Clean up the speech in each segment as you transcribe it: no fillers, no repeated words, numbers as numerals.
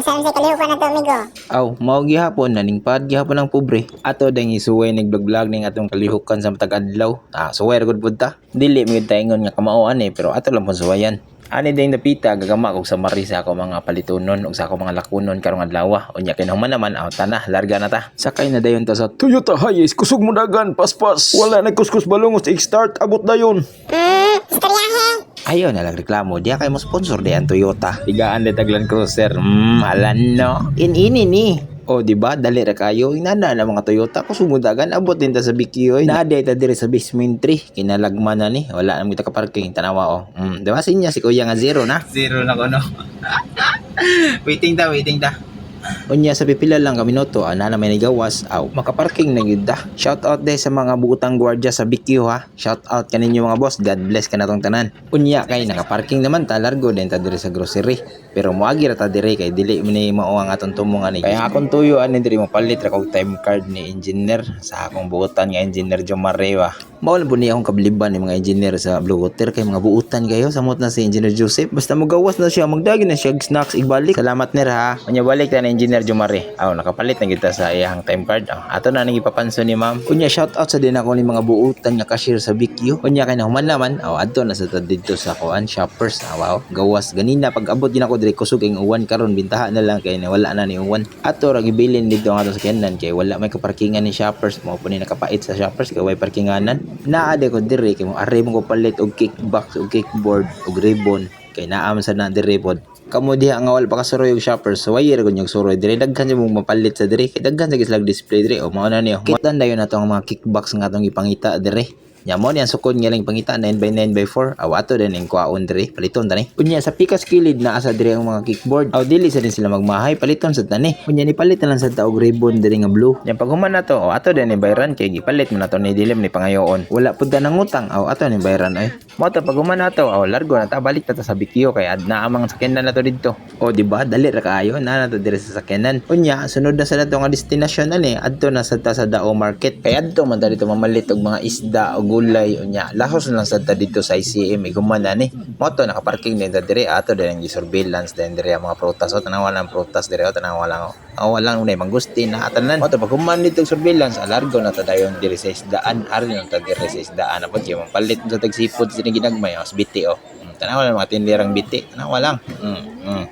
saan sa kaliho pa na to, amigo? Aw, mao gihapon naningpad gihapon ang pobre. Ato dang isuway nagblog-vlog ning atong kalihukan sa matag adlaw. Suway ra gud pud ta. Dili mi gud taingon nga kamaoan pero ato lang pud suwayan. Ani ding napita gagama kog sa sa ako mga palitunon ug sa ako mga lakunon karong adlaw. Unya kinahuman naman tanah larga na ta. Sakay na dayon ta sa Toyota Hiace kusog mo dagan paspas. Wala na kuskus balungos i-start abot dayon. Istoryahe. Ayaw na lang reklamo, diya kayo mo sponsor di ang Toyota. Tigaan di taglan cruiser. Alan no. Ini ni. O di ba dali ra kayo inana na mga Toyota ko sumudagan abot din ta sa BQ. Naaday ta diri sa basement 3 kinalagman na ni. Wala na kita ka parking tanawa o. Di ba sinya si kuya nga zero na. Zero na ko no. waiting ta. Unya sa pipila lang kami noto ana na may nagawas makaparking na gyud da. Shout out de sa mga buutang gwardiya sa BQ ha. Shout out kaninyo mga boss. God bless kanatong tanan. Unya kay nakaparking naman ta largo din ta diri sa grocery. Pero moagi ra ta diri kay dili ni mao ang atong tumongan ni. Kaya akong tuyo ani diri mo palit ra kog time card ni engineer sa akong buutan nga engineer Jomarewa. Mao lang po niya akong kabliban ni mga engineer sa Blue Water kay mga buutan kayo samot na si engineer Joseph. Basta magawas na siya magdagi na siya snacks ibalik. Salamat ner ha. Unya balik ta ni engineer Jomare. Nakapalit na kita sa iyang time card. Ato na nang ipapanso ni ma'am. Unya shout out sa din ako ni mga buutan nga cashier sa BQ. Unya kay nahuman naman. Adto na sa dito sa kuan shoppers. Wow, gawas ganina pag abot din ako diri kusog ang uwan karon bintaha na lang kay wala na ni uwan. Ato ra gibilin dito nga sa kenan kay wala may kaparkingan ni shoppers. Mao po ni nakapait sa shoppers kay way parkinganan. Naade ko diri kay mo are mo ko palit og kickbox og kickboard og ribbon kay naam sa na diri pod. Kamo diha nga wala pa kasuroy og shoppers so wire gud yung suroy diri daghan sa mong mapalit sa diri kay daghan sa gislag display diri o mao na niyo kitan dayon nato ang mga kickbox nga atong ipangita diri. Nya mo ni ang sukod nga lang pangita 9x9x4 ato din ang kuaon diri paliton tani. Unya sa pikas kilid na asa diri ang mga kickboard dili sa din sila magmahay paliton sa tani. Unya ni palit na lang sa taog ribbon diri nga blue. Nya pag human nato ato din ni bayran kay gipalit mo nato ni dilim ni pangayoon. Wala pud ta nang utang ato ni bayran ay. Mo to pag human nato largo na ta balik ta sa BQ kay adna amang sakyanan nato didto. Di ba dali ra kaayo na nato diri sa sakyanan. Unya sunod na sa nato nga destinasyon ani adto na sa ta sa Dao Market. Kay adto man ta dito mamalit og mga isda og gulay unya lahos lang sa ta dito sa ICM iguman ani moto nakaparking din ta diri ato din ang surveillance din diri ang mga prutas tanawa lang prutas diri tanawa lang walang unay mangustin na atanan moto pag human dito surveillance alargo na ta dayon diri sa isdaan ari na ta diri sa isdaan apod kay mapalit sa tagsipod sini ginagmay biti tanawa lang mga tindirang biti tanawa lang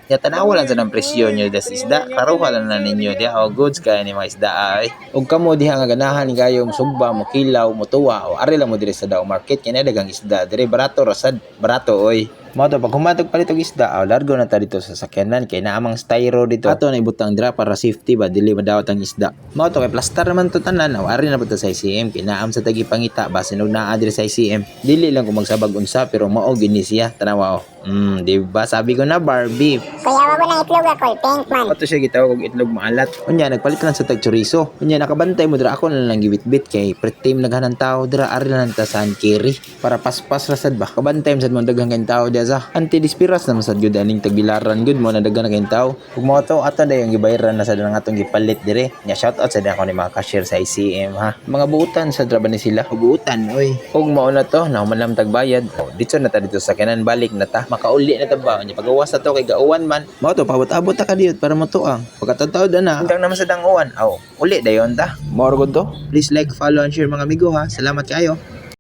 ya tanawa lang sa ng presyo nyo das isda karuha lang na ninyo diha goods kaya ni mga isda ay ug kamo diha nga ganahan ni kayong sugba mo kilaw mo tuwa ari lang mo diri sa Dao Market kay dagang isda diri barato rasad barato oy. Moto pag humatog palit og isda largo na ta dito sa sakyanan kay naamang styro dito ato na ibutang dira para safety ba dili madawat ang isda. Moto kay plaster naman to tanan ari na pud sa ICM kay naam sa tagi pangita basin og naa diri sa ICM dili lang ko magsabag unsa pero mao gini siya tanawa di ba sabi ko na Barbie. Kuya wa na itlog ako, pink man. Ato siya gitawag og itlog maalat. Unya nagpalit lang sa tag chorizo. Unya nakabantay mo dira ako na lang gibit-bit kay pre-team naghanan tao dira ari lang ta sa carry para paspas rasad ba. Kabantay sad mo daghang kan tao dia sa anti-dispiras naman sad gyud aning tagbilaran gud mo na daghan na kan tao. Ug mo to ato na yung gibayaran na sa atong gipalit dire. Nya shout out sa ako ni mga cashier sa ICM ha. Mga buutan sa draba ni sila. Buutan oy. Ug mao na to na human lang tagbayad. Dito na ta dito sa kanan balik na ta. Makauli na ta ba nya pagawas na to kay gauwan man. Mao to pabot-abot ta kadiyot para matuang. Pagkatataw na hanggang naman sa danguwan. Uli dayon ta. More gud to. Please like, follow and share mga amigo ha. Salamat kayo.